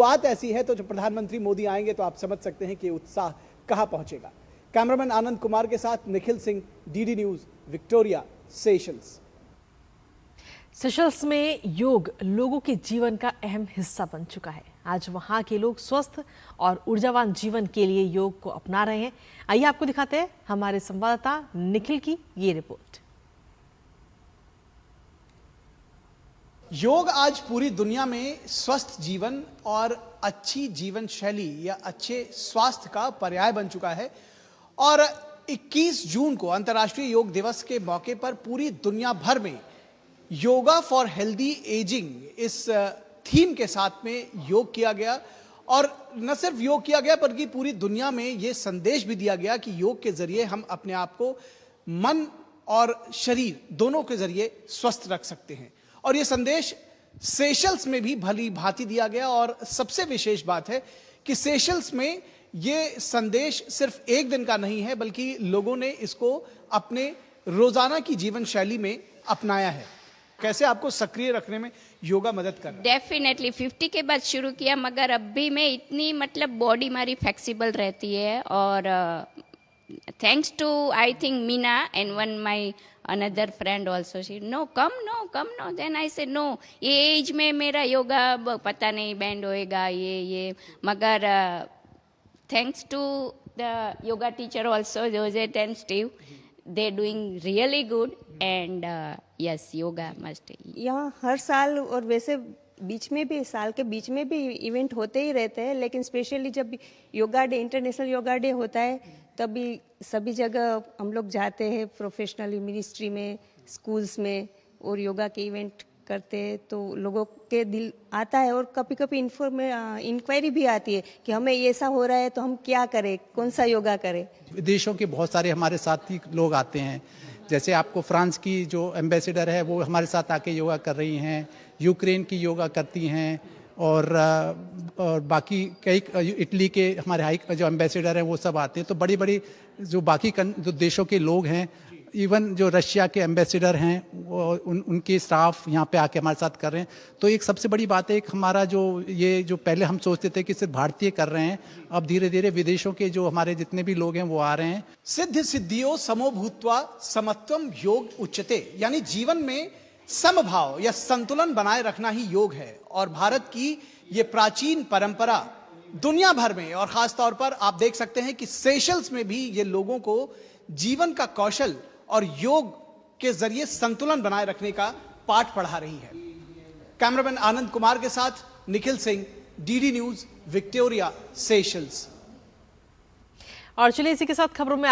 बात ऐसी है तो जब प्रधानमंत्री मोदी आएंगे तो आप समझ सकते हैं कि उत्साह कहां पहुंचेगा। कैमरामैन आनंद कुमार के साथ Nikhil Singh, DD news, Victoria, Seychelles. Seychelles में योग लोगों के जीवन का अहम हिस्सा बन चुका है। आज वहां के लोग स्वस्थ और ऊर्जावान जीवन के लिए योग को अपना रहे हैं। आइए आपको दिखाते हैं हमारे संवाददाता निखिल की ये रिपोर्ट। योग आज पूरी दुनिया में स्वस्थ जीवन और अच्छी जीवन शैली या अच्छे स्वास्थ्य का पर्याय बन चुका है और 21 जून को अंतर्राष्ट्रीय योग दिवस के मौके पर पूरी दुनिया भर में योगा फॉर हेल्दी एजिंग इस थीम के साथ में योग किया गया। और न सिर्फ योग किया गया बल्कि पूरी दुनिया में यह संदेश भी दिया गया कि योग के जरिए हम अपने आप को मन और शरीर दोनों के जरिए स्वस्थ रख सकते हैं। और यह संदेश सेशल्स में भी भली भांति दिया गया। और सबसे विशेष बात है कि सेशल्स में यह संदेश सिर्फ एक दिन का नहीं है बल्कि लोगों ने इसको अपने रोजाना की जीवन शैली में अपनाया है। कैसे आपको सक्रिय रखने में योगा मदद कर रहा है? डेफिनेटली 50 के बाद शुरू किया, मगर अभी में इतनी बॉडी हमारी फ्लेक्सिबल रहती है। और thanks to I think Meena and one my another friend also, she no come no then I said no, ये एज में मेरा योगा पता नहीं बैंड होएगा ये मगर thanks to the yoga teacher also, Josette and Steve, they doing really good and yes, yoga must। यहाँ हर साल और वैसे बीच में भी साल के बीच में भी इवेंट होते ही रहते हैं, लेकिन स्पेशली जब yoga day, international yoga day होता है तभी सभी जगह हम लोग जाते हैं, प्रोफेशनली मिनिस्ट्री में, स्कूल्स में, और योगा के इवेंट करते हैं तो लोगों के दिल आता है। और कभी कभी इंक्वायरी भी आती है कि हमें ऐसा हो रहा है तो हम क्या करें, कौन सा योगा करें। विदेशों के बहुत सारे हमारे साथी लोग आते हैं, जैसे आपको फ्रांस की जो एम्बेसडर है वो हमारे साथ आके योगा कर रही हैं, यूक्रेन की योगा करती हैं, और बाकी कई इटली के हमारे हाई जो एम्बेसडर हैं वो सब आते हैं। तो बड़ी बड़ी जो बाकी जो देशों के लोग हैं, इवन जो रशिया के एम्बेसडर हैं उनके स्टाफ यहाँ पे आके हमारे साथ कर रहे हैं। तो एक सबसे बड़ी बात है, एक हमारा जो पहले हम सोचते थे कि सिर्फ भारतीय कर रहे हैं, अब धीरे धीरे विदेशों के जो हमारे जितने भी लोग हैं वो आ रहे हैं। सिद्धि सिद्धियों समो भूत्वा समत्वम योग उच्यते, यानी जीवन में समभाव या संतुलन बनाए रखना ही योग है। और भारत की ये प्राचीन परंपरा दुनिया भर में और खास तौर पर आप देख सकते हैं कि सेशल्स में भी ये लोगों को जीवन का कौशल और योग के जरिए संतुलन बनाए रखने का पाठ पढ़ा रही है। कैमरामैन आनंद कुमार के साथ Nikhil Singh, DD news, Victoria, Seychelles. और चलिए इसी के साथ खबरों में